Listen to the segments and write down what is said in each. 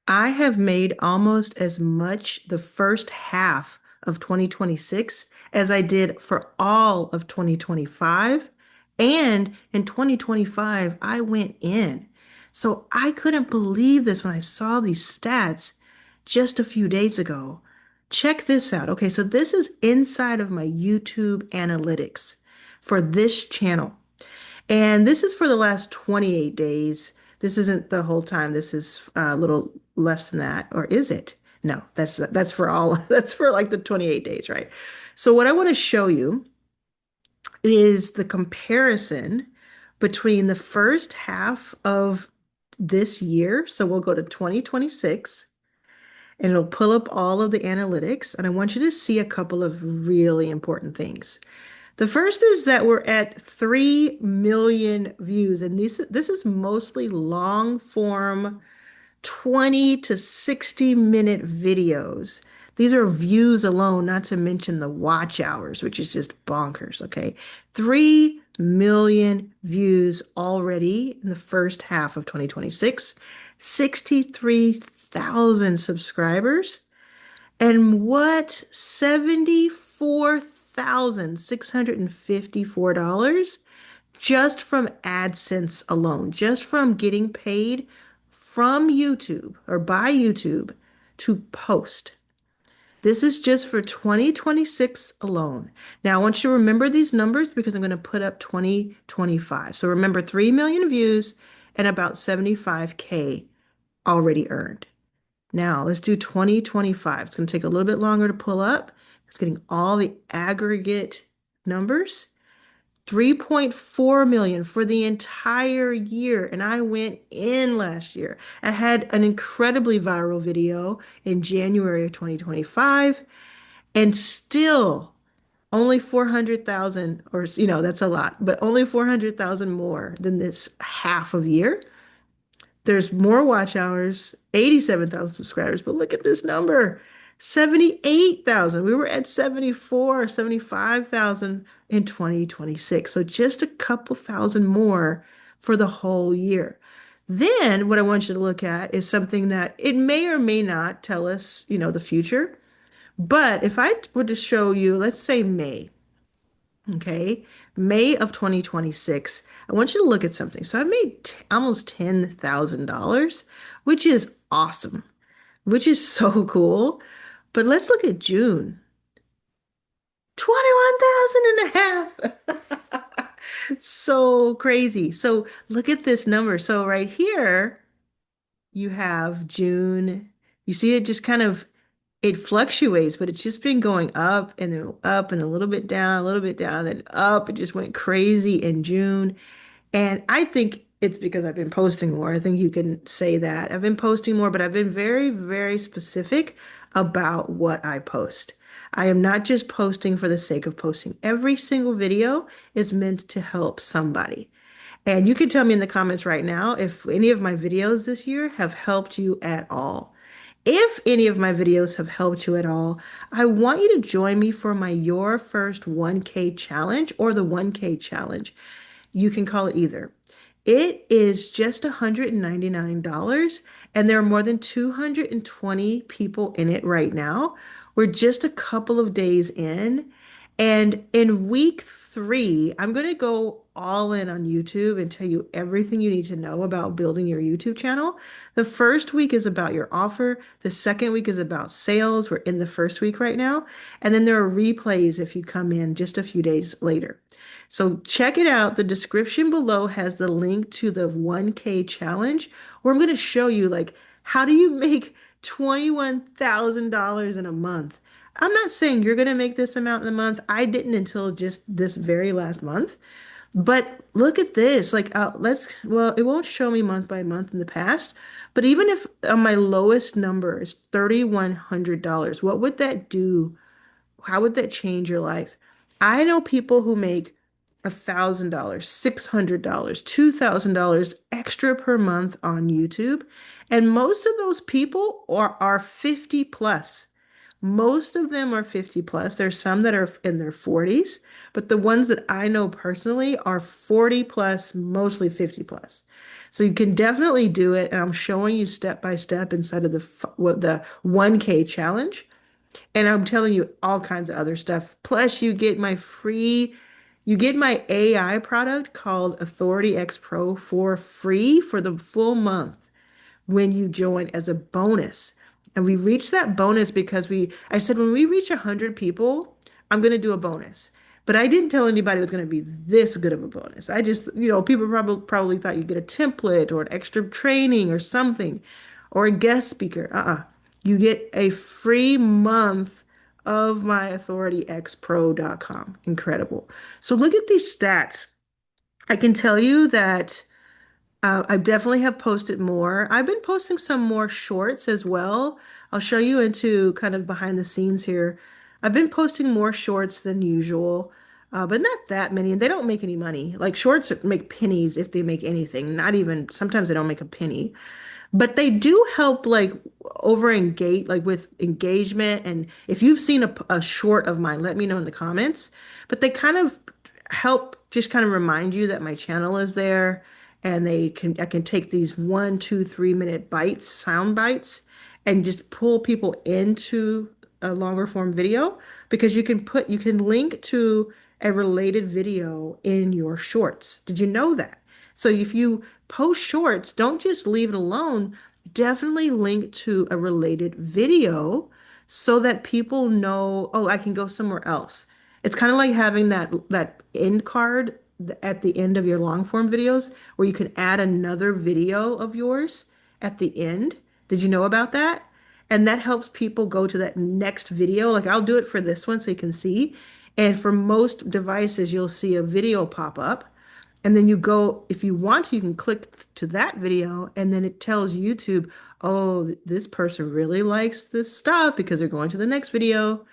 I have made almost as much the first half of 2026 as I did for all of 2025. And in 2025, I went in. So I couldn't believe this when I saw these stats just a few days ago. Check this out. Okay, so this is inside of my YouTube analytics for this channel. And this is for the last 28 days. This isn't the whole time. This is a little less than that, or is it? No, that's for all. That's for like the 28 days, right? So what I want to show you is the comparison between the first half of this year. So we'll go to 2026 and it'll pull up all of the analytics. And I want you to see a couple of really important things. The first is that we're at 3 million views, and this is mostly long form 20 to 60-minute videos. These are views alone, not to mention the watch hours, which is just bonkers, okay? 3 million views already in the first half of 2026, 63,000 subscribers. And what? $74,654 just from AdSense alone, just from getting paid from YouTube or by YouTube to post. This is just for 2026 alone. Now, I want you to remember these numbers because I'm going to put up 2025. So remember 3 million views and about 75K already earned. Now let's do 2025. It's going to take a little bit longer to pull up. It's getting all the aggregate numbers. 3.4 million for the entire year. And I went in last year. I had an incredibly viral video in January of 2025 and still only 400,000 or, that's a lot, but only 400,000 more than this half of year. There's more watch hours, 87,000 subscribers, but look at this number, 78,000. We were at 74, 75,000 in 2026. So just a couple thousand more for the whole year. Then what I want you to look at is something that it may or may not tell us, the future. But if I were to show you, let's say May, okay, May of 2026. I want you to look at something. So I made almost $10,000, which is awesome, which is so cool. But let's look at June. 21,000 and a half. So crazy. So look at this number. So right here, you have June. You see it just kind of it fluctuates, but it's just been going up and a little bit down, a little bit down, then up. It just went crazy in June. And I think it's because I've been posting more. I think you can say that. I've been posting more, but I've been very, very specific about what I post. I am not just posting for the sake of posting. Every single video is meant to help somebody. And you can tell me in the comments right now if any of my videos this year have helped you at all. If any of my videos have helped you at all, I want you to join me for my Your First 1K challenge or the 1K challenge. You can call it either. It is just $199, and there are more than 220 people in it right now. We're just a couple of days in, and in week 3, I'm going to go all in on YouTube and tell you everything you need to know about building your YouTube channel. The first week is about your offer. The second week is about sales. We're in the first week right now. And then there are replays if you come in just a few days later. So check it out. The description below has the link to the 1K challenge where I'm going to show you like how do you make $21,000 in a month. I'm not saying you're going to make this amount in a month. I didn't until just this very last month. But look at this. Like, well, it won't show me month by month in the past, but even if my lowest number is $3,100, what would that do? How would that change your life? I know people who make $1,000, $600, $2,000 extra per month on YouTube, and most of those people are 50 plus. Most of them are 50 plus. There's some that are in their 40s, but the ones that I know personally are 40 plus, mostly 50 plus. So you can definitely do it. And I'm showing you step by step inside of the 1K challenge. And I'm telling you all kinds of other stuff. Plus, you get my AI product called Authority X Pro for free for the full month when you join as a bonus. And we reached that bonus because I said, when we reach 100 people, I'm going to do a bonus. But I didn't tell anybody it was going to be this good of a bonus. I just, people probably thought you'd get a template or an extra training or something or a guest speaker. You get a free month of my authorityxpro.com. Incredible. So look at these stats. I can tell you that I definitely have posted more. I've been posting some more shorts as well. I'll show you into kind of behind the scenes here. I've been posting more shorts than usual, but not that many, and they don't make any money. Like shorts make pennies if they make anything, not even, sometimes they don't make a penny. But they do help like over engage like with engagement. And if you've seen a short of mine, let me know in the comments. But they kind of help just kind of remind you that my channel is there and I can take these 1, 2, 3 minute bites, sound bites, and just pull people into a longer form video because you can link to a related video in your shorts. Did you know that? So if you post shorts, don't just leave it alone. Definitely link to a related video so that people know, oh, I can go somewhere else. It's kind of like having that end card at the end of your long form videos where you can add another video of yours at the end. Did you know about that? And that helps people go to that next video. Like I'll do it for this one so you can see. And for most devices, you'll see a video pop up. And then you go, if you want to, you can click to that video, and then it tells YouTube, oh, this person really likes this stuff because they're going to the next video.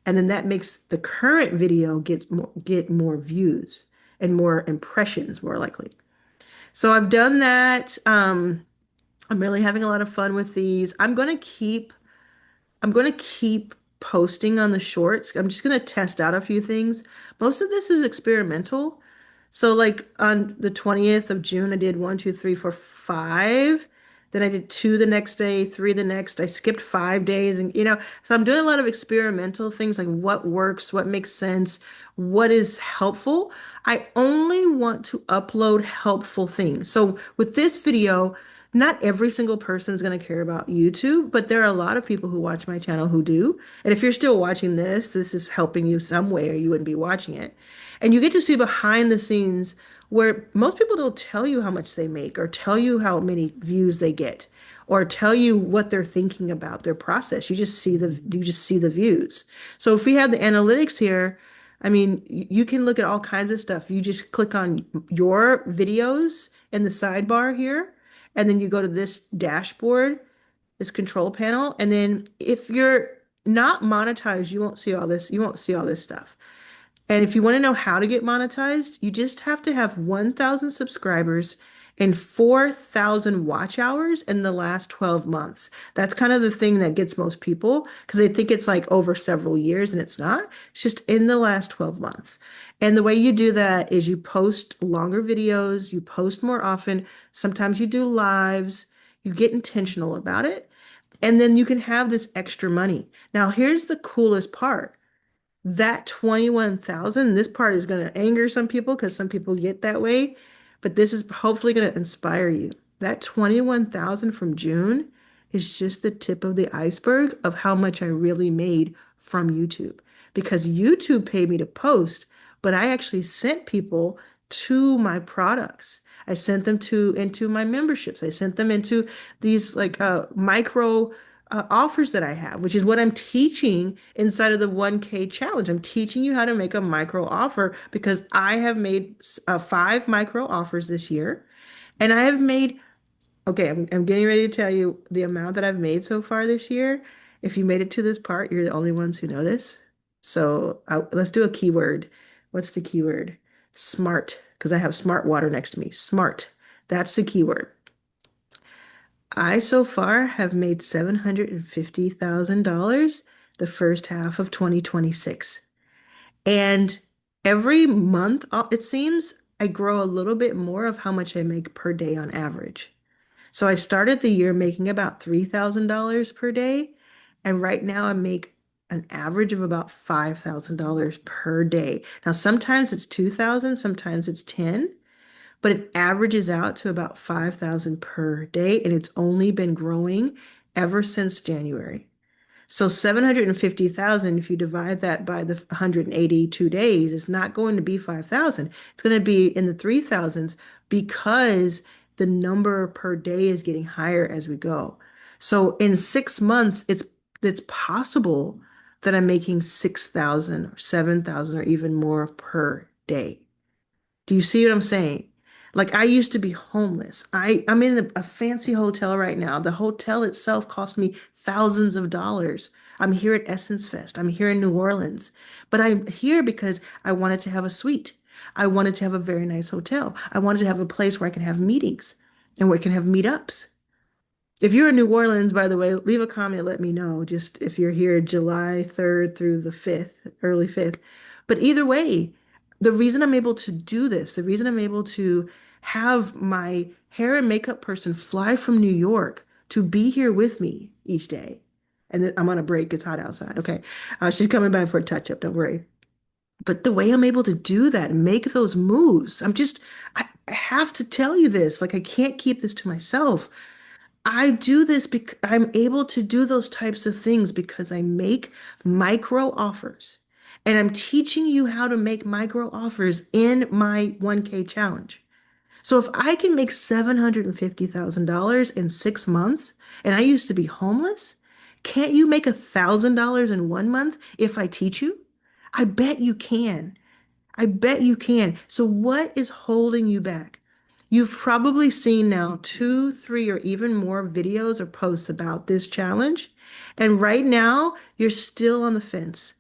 And then that makes the current video get more views and more impressions, more likely. So I've done that. I'm really having a lot of fun with these. I'm going to keep posting on the shorts. I'm just going to test out a few things. Most of this is experimental. So like on the 20th of June, I did 1, 2, 3, 4, 5. Then I did two the next day, three the next. I skipped 5 days and so I'm doing a lot of experimental things like what works, what makes sense, what is helpful. I only want to upload helpful things. So with this video, not every single person is going to care about YouTube, but there are a lot of people who watch my channel who do. And if you're still watching this is helping you some way or you wouldn't be watching it. And you get to see behind the scenes where most people don't tell you how much they make or tell you how many views they get or tell you what they're thinking about their process. You just see the views. So if we have the analytics here, I mean, you can look at all kinds of stuff. You just click on your videos in the sidebar here, and then you go to this dashboard, this control panel, and then if you're not monetized, you won't see all this. You won't see all this stuff. And if you want to know how to get monetized, you just have to have 1,000 subscribers and 4,000 watch hours in the last 12 months. That's kind of the thing that gets most people because they think it's like over several years and it's not. It's just in the last 12 months. And the way you do that is you post longer videos, you post more often. Sometimes you do lives, you get intentional about it, and then you can have this extra money. Now, here's the coolest part that 21,000, this part is going to anger some people because some people get that way, but this is hopefully going to inspire you. That 21,000 from June is just the tip of the iceberg of how much I really made from YouTube because YouTube paid me to post, but I actually sent people to my products. I sent them into my memberships. I sent them into these like micro offers that I have, which is what I'm teaching inside of the 1K challenge. I'm teaching you how to make a micro offer because I have made 5 micro offers this year. And I have made, okay, I'm getting ready to tell you the amount that I've made so far this year. If you made it to this part, you're the only ones who know this. So let's do a keyword. What's the keyword? Smart, because I have smart water next to me. Smart. That's the keyword. I so far have made $750,000 the first half of 2026. And every month, it seems, I grow a little bit more of how much I make per day on average. So I started the year making about $3,000 per day, and right now I make an average of about $5,000 per day. Now sometimes it's 2,000, sometimes it's 10, but it averages out to about 5,000 per day, and it's only been growing ever since January. So 750,000, if you divide that by the 182 days, is not going to be 5,000. It's going to be in the 3,000s because the number per day is getting higher as we go. So in 6 months, it's possible that I'm making 6,000 or 7,000 or even more per day. Do you see what I'm saying? Like I used to be homeless. I'm in a fancy hotel right now. The hotel itself cost me thousands of dollars. I'm here at Essence Fest. I'm here in New Orleans. But I'm here because I wanted to have a suite. I wanted to have a very nice hotel. I wanted to have a place where I can have meetings and where I can have meetups. If you're in New Orleans, by the way, leave a comment, let me know. Just if you're here July 3rd through the 5th, early 5th. But either way, the reason I'm able to do this, the reason I'm able to have my hair and makeup person fly from New York to be here with me each day. And then I'm on a break, it's hot outside. Okay. She's coming by for a touch up, don't worry. But the way I'm able to do that and make those moves, I have to tell you this. Like, I can't keep this to myself. I do this because I'm able to do those types of things because I make micro offers. And I'm teaching you how to make micro offers in my 1K challenge. So if I can make $750,000 in 6 months, and I used to be homeless, can't you make $1,000 in 1 month if I teach you? I bet you can. I bet you can. So what is holding you back? You've probably seen now two, three, or even more videos or posts about this challenge. And right now, you're still on the fence.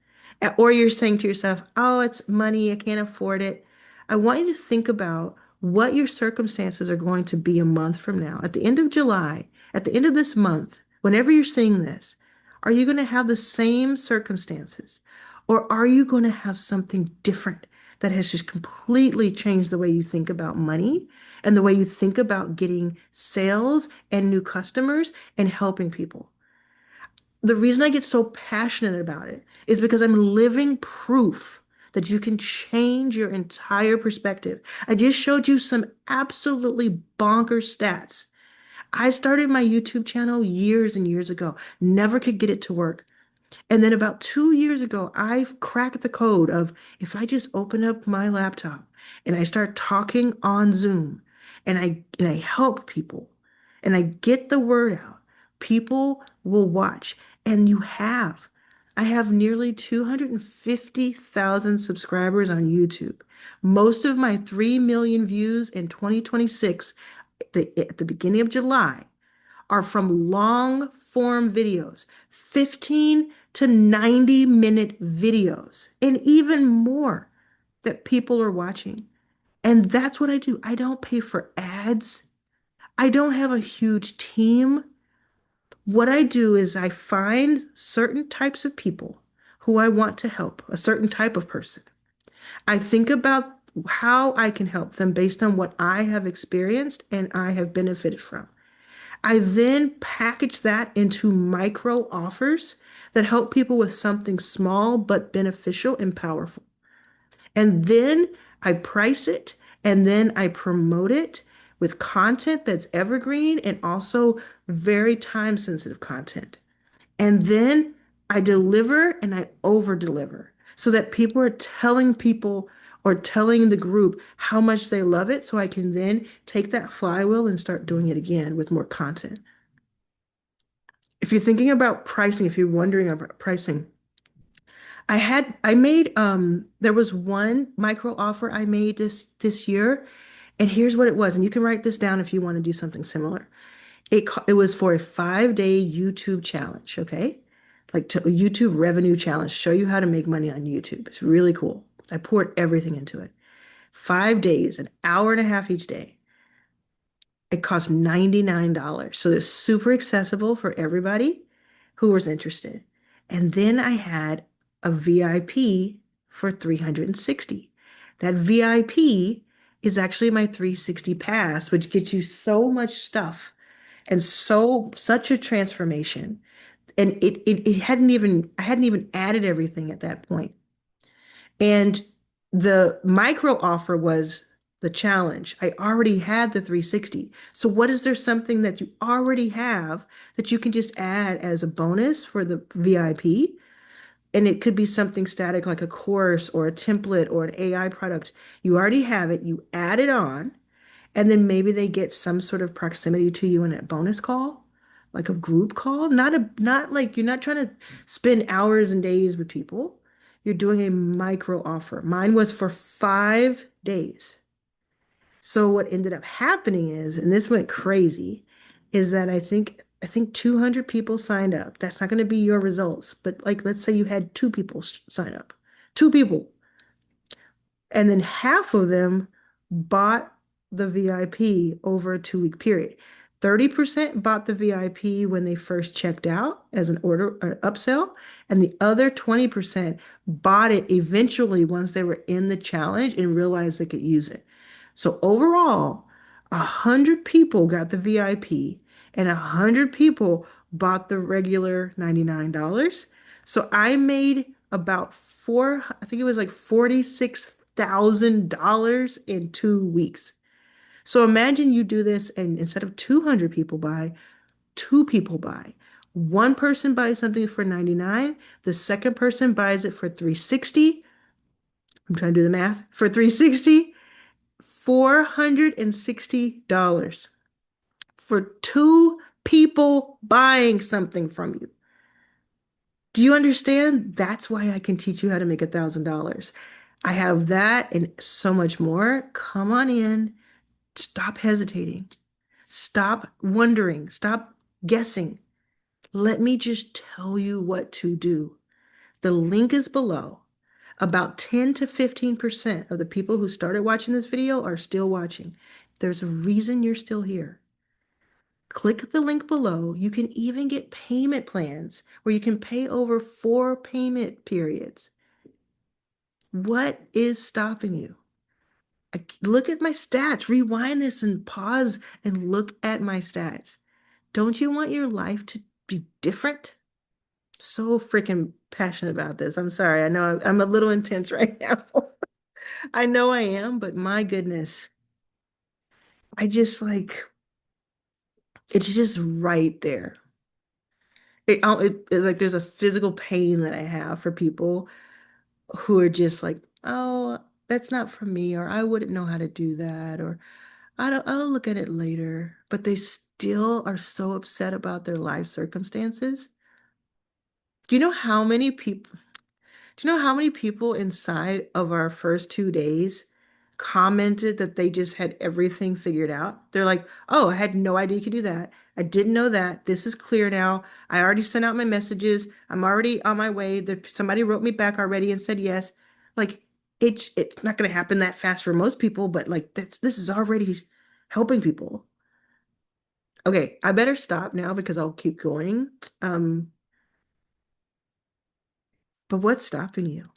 Or you're saying to yourself, oh, it's money, I can't afford it. I want you to think about what your circumstances are going to be a month from now. At the end of July, at the end of this month, whenever you're seeing this, are you going to have the same circumstances? Or are you going to have something different that has just completely changed the way you think about money and the way you think about getting sales and new customers and helping people? The reason I get so passionate about it is because I'm living proof that you can change your entire perspective. I just showed you some absolutely bonkers stats. I started my YouTube channel years and years ago, never could get it to work. And then about 2 years ago, I cracked the code of if I just open up my laptop and I start talking on Zoom and I help people and I get the word out, people will watch. And you have. I have nearly 250,000 subscribers on YouTube. Most of my 3 million views in 2026, at the beginning of July, are from long form videos, 15 to 90-minute videos, and even more that people are watching. And that's what I do. I don't pay for ads. I don't have a huge team. What I do is I find certain types of people who I want to help, a certain type of person. I think about how I can help them based on what I have experienced and I have benefited from. I then package that into micro offers that help people with something small but beneficial and powerful. And then I price it and then I promote it with content that's evergreen and also very time sensitive content. And then I deliver and I over deliver so that people are telling people or telling the group how much they love it. So I can then take that flywheel and start doing it again with more content. If you're thinking about pricing, if you're wondering about pricing, I made there was one micro offer I made this year, and here's what it was. And you can write this down if you want to do something similar. It was for a 5-day YouTube challenge, okay? Like to, a YouTube revenue challenge, show you how to make money on YouTube. It's really cool. I poured everything into it. 5 days, an hour and a half each day. It cost $99. So it's super accessible for everybody who was interested. And then I had a VIP for 360. That VIP is actually my 360 pass, which gets you so much stuff and such a transformation. And it hadn't even I hadn't even added everything at that point. And the micro offer was the challenge. I already had the 360. So what is there something that you already have that you can just add as a bonus for the VIP? And it could be something static like a course or a template or an AI product. You already have it, you add it on, and then maybe they get some sort of proximity to you in a bonus call, like a group call. Not like you're not trying to spend hours and days with people. You're doing a micro offer. Mine was for 5 days. So what ended up happening is, and this went crazy, is that I think 200 people signed up. That's not going to be your results, but like let's say you had two people sign up. Two people. And then half of them bought the VIP over a 2 week period. 30% bought the VIP when they first checked out as an order or upsell, and the other 20% bought it eventually once they were in the challenge and realized they could use it. So overall, 100 people got the VIP and 100 people bought the regular $99. So I made about I think it was like $46,000 in 2 weeks. So imagine you do this and instead of 200 people buy, two people buy. One person buys something for 99, the second person buys it for 360. I'm trying to do the math. For 360, $460 for two people buying something from you. Do you understand? That's why I can teach you how to make $1,000. I have that and so much more. Come on in. Stop hesitating. Stop wondering. Stop guessing. Let me just tell you what to do. The link is below. About 10 to 15% of the people who started watching this video are still watching. There's a reason you're still here. Click the link below. You can even get payment plans where you can pay over 4 payment periods. What is stopping you? Look at my stats. Rewind this and pause and look at my stats. Don't you want your life to be different? So freaking passionate about this. I'm sorry. I know I'm a little intense right now. I know I am, but my goodness, I just like it's just right there. It's like there's a physical pain that I have for people who are just like, oh, that's not for me, or I wouldn't know how to do that, or I'll look at it later. But they still are so upset about their life circumstances. Do you know how many people Do you know how many people inside of our first 2 days commented that they just had everything figured out? They're like, oh, I had no idea you could do that. I didn't know that. This is clear now. I already sent out my messages. I'm already on my way. Somebody wrote me back already and said yes. Like it's not going to happen that fast for most people, but like this is already helping people. Okay, I better stop now because I'll keep going. Um, but what's stopping you?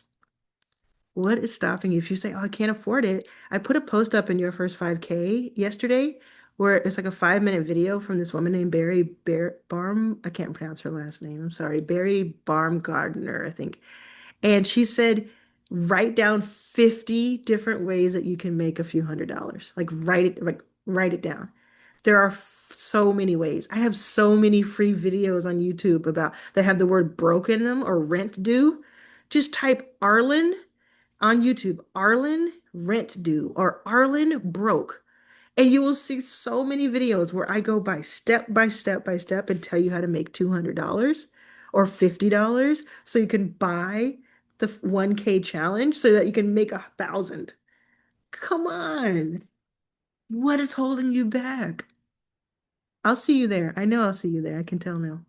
What is stopping you? If you say, oh, I can't afford it. I put a post up in your first 5K yesterday where it's like a 5 minute video from this woman named Barry Barm. I can't pronounce her last name. I'm sorry. Barry Baumgardner, I think. And she said, write down 50 different ways that you can make a few $100s. Write it down. There are so many ways. I have so many free videos on YouTube about that have the word broke in them or rent due. Just type Arlan on YouTube, Arlan rent due or Arlan broke. And you will see so many videos where I go by step by step and tell you how to make $200 or $50 so you can buy the 1K challenge so that you can make 1,000. Come on. What is holding you back? I'll see you there. I know I'll see you there. I can tell now.